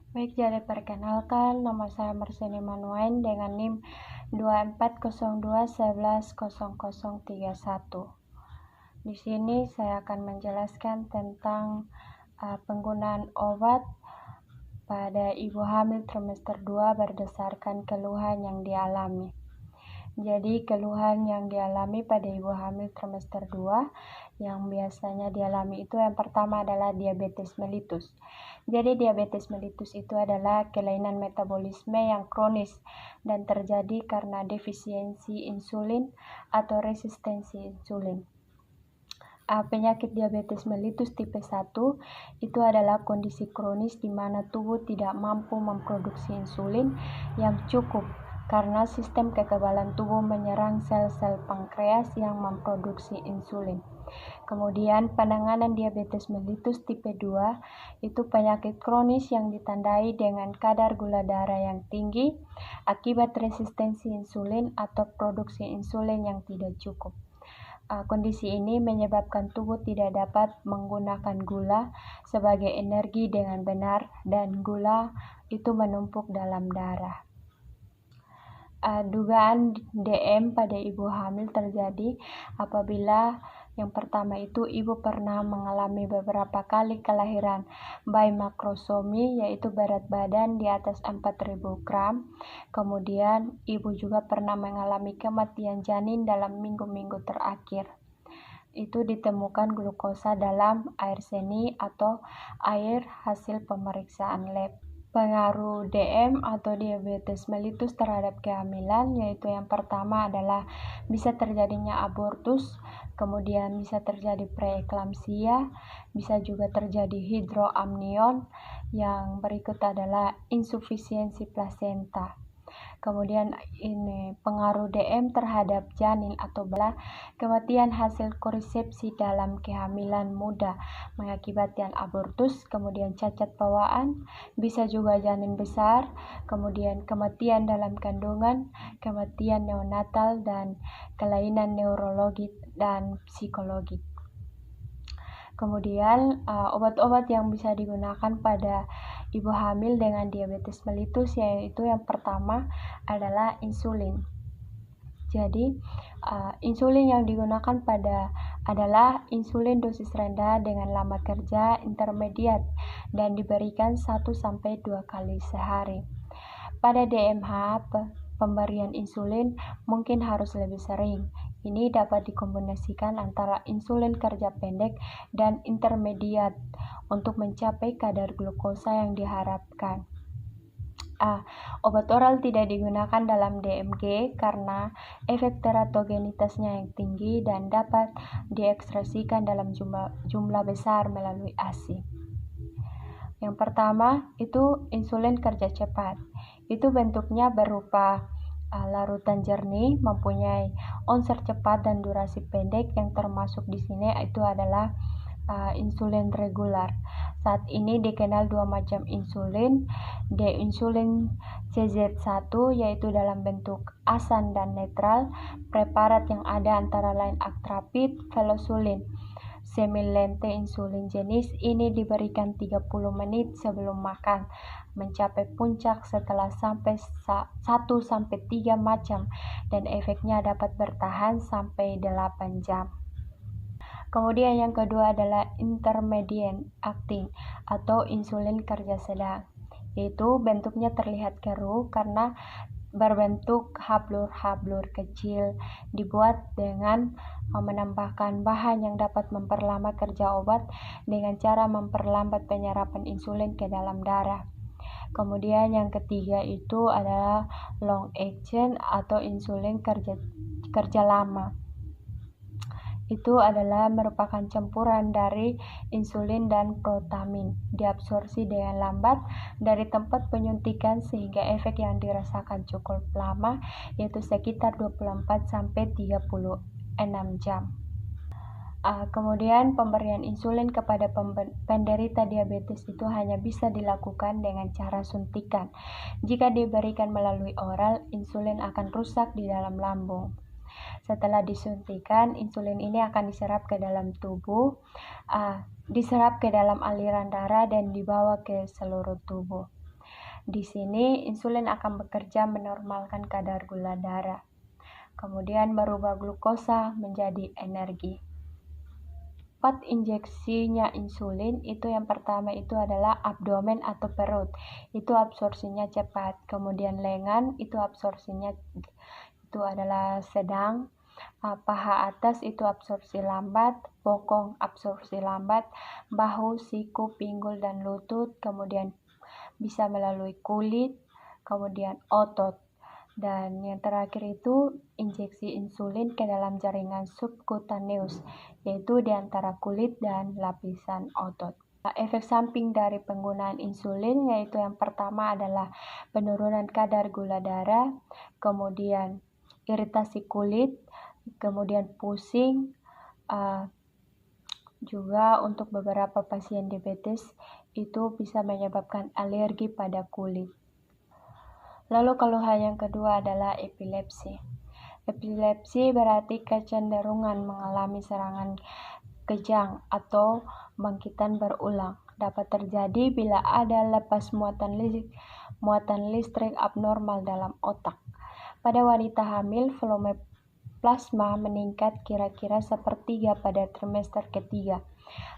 Baik, jadi perkenalkan, nama saya Marseni Manuain dengan NIM 2402110031. Di sini saya akan menjelaskan tentang penggunaan obat pada ibu hamil trimester 2 berdasarkan keluhan yang dialami. Jadi keluhan yang dialami pada ibu hamil trimester 2 yang biasanya dialami itu yang pertama adalah diabetes mellitus. Jadi diabetes mellitus itu adalah kelainan metabolisme yang kronis dan terjadi karena defisiensi insulin atau resistensi insulin. Penyakit diabetes mellitus tipe 1 itu adalah kondisi kronis di mana tubuh tidak mampu memproduksi insulin yang cukup karena sistem kekebalan tubuh menyerang sel-sel pankreas yang memproduksi insulin. Kemudian penanganan diabetes mellitus tipe 2 itu penyakit kronis yang ditandai dengan kadar gula darah yang tinggi akibat resistensi insulin atau produksi insulin yang tidak cukup. Kondisi ini menyebabkan tubuh tidak dapat menggunakan gula sebagai energi dengan benar dan gula itu menumpuk dalam darah. Dugaan DM pada ibu hamil terjadi apabila yang pertama itu ibu pernah mengalami beberapa kali kelahiran bayi makrosomi, yaitu berat badan di atas 4.000 gram. Kemudian ibu juga pernah mengalami kematian janin dalam minggu-minggu terakhir. Itu ditemukan glukosa dalam air seni atau air hasil pemeriksaan lab. Pengaruh DM atau diabetes mellitus terhadap kehamilan, yaitu yang pertama adalah bisa terjadinya abortus, kemudian bisa terjadi preeklamsia, bisa juga terjadi hidroamnion, yang berikut adalah insufisiensi plasenta. Kemudian ini pengaruh DM terhadap janin atau bala, kematian hasil koresepsi dalam kehamilan muda mengakibatkan abortus, kemudian cacat bawaan, bisa juga janin besar, kemudian kematian dalam kandungan, kematian neonatal, dan kelainan neurologis dan psikologis. Kemudian obat-obat yang bisa digunakan pada ibu hamil dengan diabetes mellitus, yaitu yang pertama adalah insulin. Jadi insulin yang digunakan adalah insulin dosis rendah dengan lama kerja intermediat dan diberikan 1-2 kali sehari. Pada DMH, pemberian insulin mungkin harus lebih sering. Ini dapat dikombinasikan antara insulin kerja pendek dan intermediat untuk mencapai kadar glukosa yang diharapkan. Obat oral tidak digunakan dalam DMG karena efek teratogenitasnya yang tinggi dan dapat diekspresikan dalam jumlah besar melalui ASI. Yang pertama itu insulin kerja cepat. Itu bentuknya berupa larutan jernih, mempunyai onset cepat dan durasi pendek. Yang termasuk di sini itu adalah insulin regular. Saat ini dikenal dua macam insulin, insulin CZ1 yaitu dalam bentuk asan dan netral. Preparat yang ada antara lain Actrapid, Velosulin. Semilente insulin jenis ini diberikan 30 menit sebelum makan, mencapai puncak setelah sampai 1-3 macam dan efeknya dapat bertahan sampai 8 jam. Kemudian yang kedua adalah intermediate acting atau insulin kerja sedang, yaitu bentuknya terlihat keruh karena berbentuk hablur-hablur kecil, dibuat dengan menambahkan bahan yang dapat memperlama kerja obat dengan cara memperlambat penyerapan insulin ke dalam darah. Kemudian yang ketiga itu adalah long action atau insulin kerja lama. Itu adalah merupakan campuran dari insulin dan protamin, diabsorpsi dengan lambat dari tempat penyuntikan sehingga efek yang dirasakan cukup lama, yaitu sekitar 24-36 jam. Kemudian pemberian insulin kepada penderita diabetes itu hanya bisa dilakukan dengan cara suntikan. Jika diberikan melalui oral, insulin akan rusak di dalam lambung. Setelah disuntikan, insulin ini akan diserap ke dalam tubuh, diserap ke dalam aliran darah dan dibawa ke seluruh tubuh. Di sini insulin akan bekerja menormalkan kadar gula darah, kemudian merubah glukosa menjadi energi. Cepat injeksinya insulin itu yang pertama itu adalah abdomen atau perut, itu absorpsinya cepat. Kemudian lengan itu absorpsinya itu adalah sedang. Paha atas itu absorpsi lambat, bokong absorpsi lambat, bahu, siku, pinggul, dan lutut, kemudian bisa melalui kulit, kemudian otot. Dan yang terakhir itu injeksi insulin ke dalam jaringan subkutaneus, yaitu di antara kulit dan lapisan otot. Efek samping dari penggunaan insulin yaitu yang pertama adalah penurunan kadar gula darah, kemudian iritasi kulit, kemudian pusing, juga untuk beberapa pasien diabetes itu bisa menyebabkan alergi pada kulit. Lalu keluhan yang kedua adalah epilepsi. Epilepsi berarti kecenderungan mengalami serangan kejang atau bangkitan berulang. Dapat terjadi bila ada lepas muatan listrik abnormal dalam otak. Pada wanita hamil, volume plasma meningkat kira-kira sepertiga pada trimester ketiga.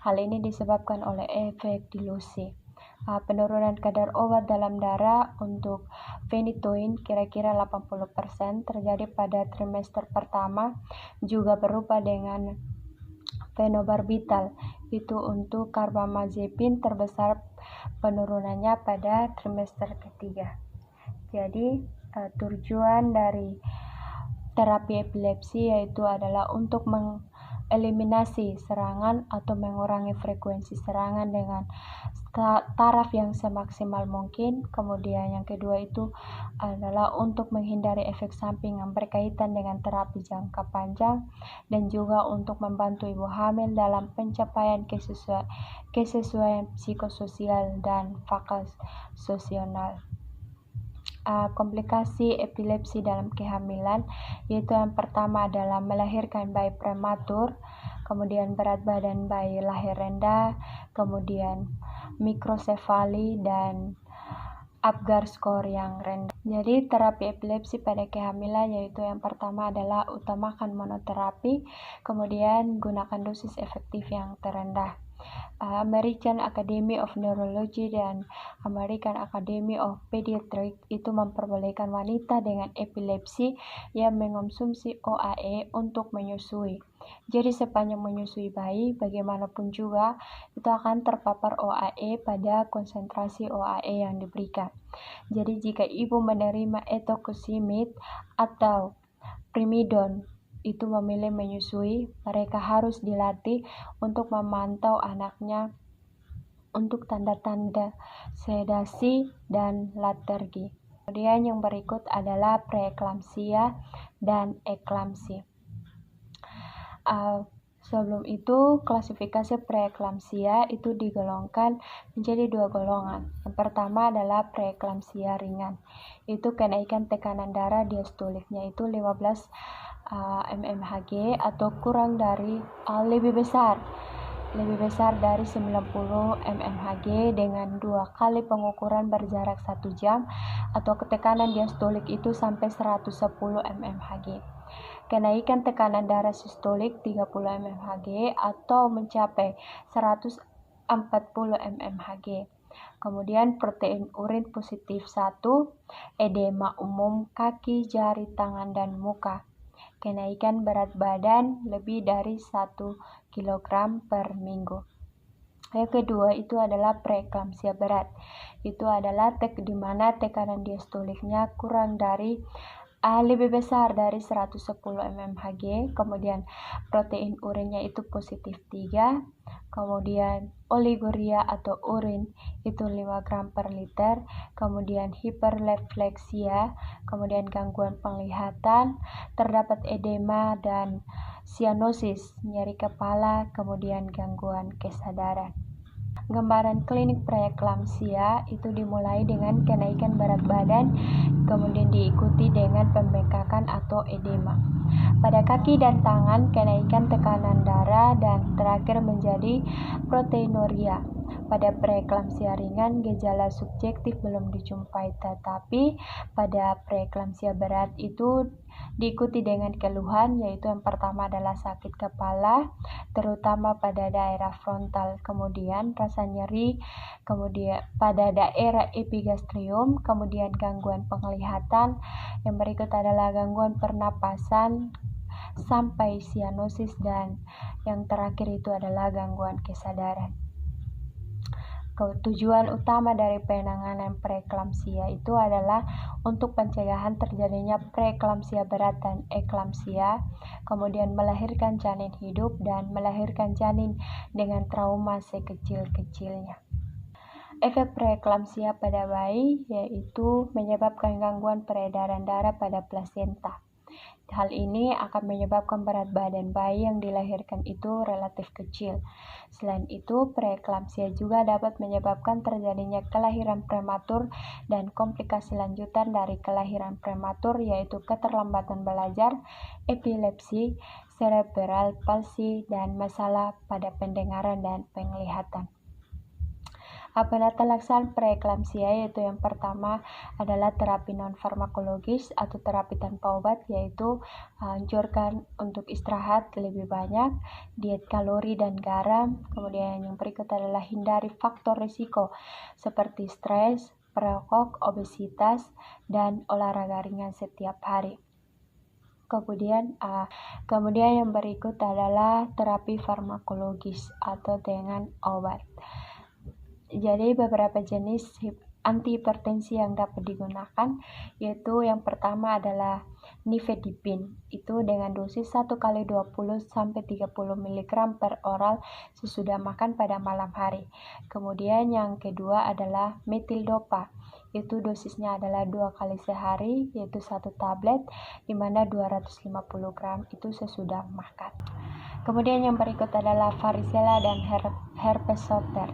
Hal ini disebabkan oleh efek dilusi. Penurunan kadar obat dalam darah untuk phenytoin kira-kira 80% terjadi pada trimester pertama, juga berupa dengan fenobarbital, itu untuk karbamazepin terbesar penurunannya pada trimester ketiga. Jadi tujuan dari terapi epilepsi yaitu adalah untuk eliminasi serangan atau mengurangi frekuensi serangan dengan taraf yang semaksimal mungkin. Kemudian yang kedua itu adalah untuk menghindari efek samping yang berkaitan dengan terapi jangka panjang dan juga untuk membantu ibu hamil dalam pencapaian kesesuaian psikososial dan fakasional. Komplikasi epilepsi dalam kehamilan yaitu yang pertama adalah melahirkan bayi prematur, kemudian berat badan bayi lahir rendah, kemudian mikrosefali dan Apgar skor yang rendah. Jadi terapi epilepsi pada kehamilan yaitu yang pertama adalah utamakan monoterapi, kemudian gunakan dosis efektif yang terendah. American Academy of Neurology dan American Academy of Pediatrics itu memperbolehkan wanita dengan epilepsi yang mengonsumsi OAE untuk menyusui. Jadi sepanjang menyusui bayi, bagaimanapun juga itu akan terpapar OAE pada konsentrasi OAE yang diberikan. Jadi jika ibu menerima etocosimib atau primidone itu memilih menyusui, mereka harus dilatih untuk memantau anaknya untuk tanda-tanda sedasi dan letargi. Kemudian yang berikut adalah preeklamsia dan eklamsi. Sebelum itu, klasifikasi preeklamsia itu digolongkan menjadi dua golongan. Yang pertama adalah preeklamsia ringan. Itu kenaikan tekanan darah diastoliknya itu 15 mmHg atau kurang dari lebih besar dari 90 mmHg dengan 2 kali pengukuran berjarak 1 jam atau tekanan diastolik itu sampai 110 mmHg. Kenaikan tekanan darah sistolik 30 mmHg atau mencapai 140 mmHg. Kemudian protein urin positif 1, edema umum kaki, jari, tangan, dan muka. Kenaikan berat badan lebih dari 1 kg per minggu. Yang kedua itu adalah preeklamsia berat. Itu adalah di mana tekanan diastoliknya kurang dari lebih besar dari 110 mmHg, kemudian protein urinnya itu positif 3, kemudian oliguria atau urin itu 5 gram per liter, kemudian hiperrefleksia, kemudian gangguan penglihatan, terdapat edema dan sianosis, nyeri kepala, kemudian gangguan kesadaran. Gambaran klinik preeklamsia itu dimulai dengan kenaikan berat badan, kemudian diikuti dengan pembengkakan atau edema. Pada kaki dan tangan, kenaikan tekanan darah, dan terakhir menjadi proteinuria. Pada preeklamsia ringan, gejala subjektif belum dijumpai, tetapi pada preeklamsia berat itu diikuti dengan keluhan, yaitu yang pertama adalah sakit kepala, terutama pada daerah frontal, kemudian rasa nyeri, kemudian pada daerah epigastrium, kemudian gangguan penglihatan, yang berikut adalah gangguan pernapasan, sampai sianosis, dan yang terakhir itu adalah gangguan kesadaran. Tujuan utama dari penanganan preeklamsia itu adalah untuk pencegahan terjadinya preeklamsia berat dan eklamsia, kemudian melahirkan janin hidup dan melahirkan janin dengan trauma sekecil-kecilnya. Efek preeklamsia pada bayi yaitu menyebabkan gangguan peredaran darah pada plasenta. Hal ini akan menyebabkan berat badan bayi yang dilahirkan itu relatif kecil. Selain itu, preeklamsia juga dapat menyebabkan terjadinya kelahiran prematur dan komplikasi lanjutan dari kelahiran prematur, yaitu keterlambatan belajar, epilepsi, cerebral palsy, dan masalah pada pendengaran dan penglihatan. Penata laksana preeklamsia yaitu yang pertama adalah terapi non-farmakologis atau terapi tanpa obat, yaitu anjurkan untuk istirahat lebih banyak, diet kalori dan garam, kemudian yang berikut adalah hindari faktor risiko seperti stres, perokok, obesitas, dan olahraga ringan setiap hari. Kemudian yang berikut adalah terapi farmakologis atau dengan obat. Jadi beberapa jenis antihipertensi yang dapat digunakan, yaitu yang pertama adalah nifedipin, itu dengan dosis 1 kali 20-30 mg per oral sesudah makan pada malam hari. Kemudian yang kedua adalah metildopa, itu dosisnya adalah 2 kali sehari, yaitu 1 tablet, di mana 250 gram itu sesudah makan. Kemudian yang berikut adalah varicella dan herpes zoster.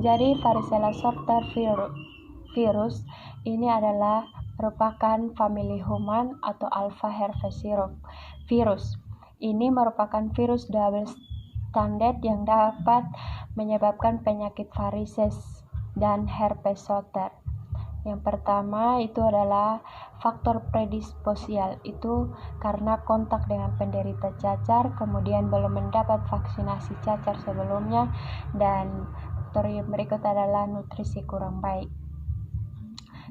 Jadi varicella zoster virus ini adalah merupakan famili human atau alpha herpes virus. Ini merupakan virus double stranded yang dapat menyebabkan penyakit varises dan herpes zoster. Yang pertama itu adalah faktor predisposial, itu karena kontak dengan penderita cacar, kemudian belum mendapat vaksinasi cacar sebelumnya, dan faktor yang berikut adalah nutrisi kurang baik.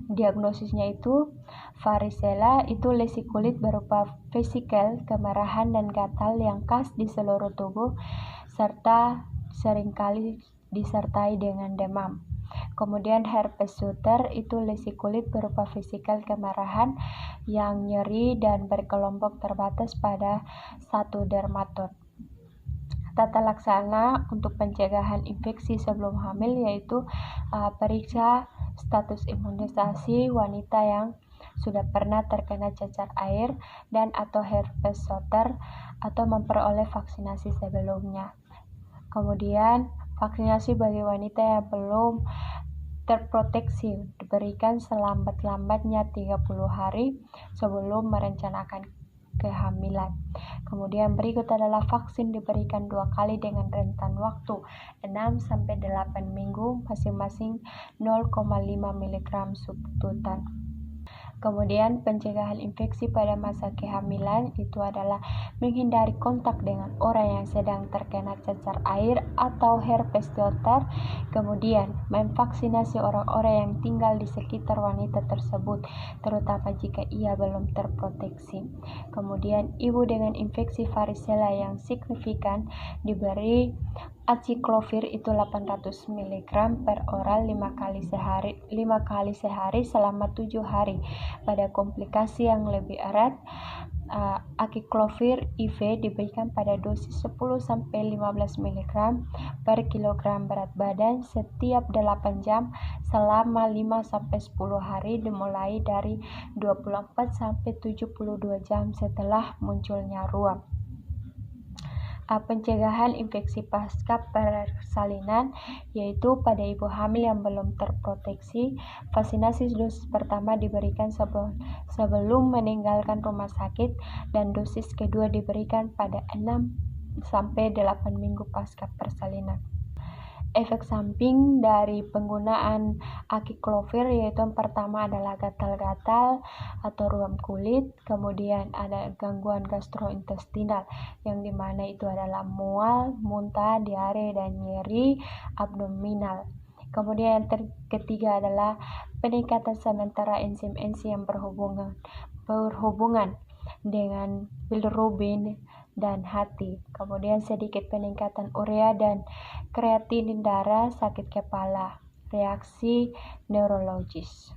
Diagnosisnya itu varicella itu lesi kulit berupa vesikel, kemerahan dan gatal yang khas di seluruh tubuh serta seringkali disertai dengan demam. Kemudian herpes zoster itu lesi kulit berupa vesikel kemerahan yang nyeri dan berkelompok terbatas pada satu dermaton. Tata laksana untuk pencegahan infeksi sebelum hamil yaitu periksa status imunisasi wanita yang sudah pernah terkena cacar air dan atau herpes zoster atau memperoleh vaksinasi sebelumnya. Kemudian vaksinasi bagi wanita yang belum terproteksi diberikan selambat-lambatnya 30 hari sebelum merencanakan kehamilan. Kemudian berikut adalah vaksin diberikan 2 kali dengan rentan waktu 6-8 minggu, masing-masing 0,5 mg subtutan. Kemudian pencegahan infeksi pada masa kehamilan itu adalah menghindari kontak dengan orang yang sedang terkena cacar air atau herpes zoster, kemudian memvaksinasi orang-orang yang tinggal di sekitar wanita tersebut, terutama jika ia belum terproteksi. Kemudian ibu dengan infeksi varicella yang signifikan diberi aciclovir itu 800 mg per oral 5 kali sehari selama 7 hari. Pada komplikasi yang lebih erat, aciclovir IV diberikan pada dosis 10-15 mg per kilogram berat badan setiap 8 jam selama 5-10 hari dimulai dari 24-72 jam setelah munculnya ruam. Pencegahan infeksi pasca persalinan yaitu pada ibu hamil yang belum terproteksi, vaksinasi dosis pertama diberikan sebelum meninggalkan rumah sakit dan dosis kedua diberikan pada 6-8 minggu pasca persalinan. Efek samping dari penggunaan akiklovir yaitu yang pertama adalah gatal-gatal atau ruam kulit, kemudian ada gangguan gastrointestinal yang dimana itu adalah mual, muntah, diare, dan nyeri abdominal. Kemudian yang ketiga adalah peningkatan sementara enzim-enzim yang berhubungan dengan bilirubin dan hati. Kemudian sedikit peningkatan urea dan kreatinin darah, sakit kepala, reaksi neurologis.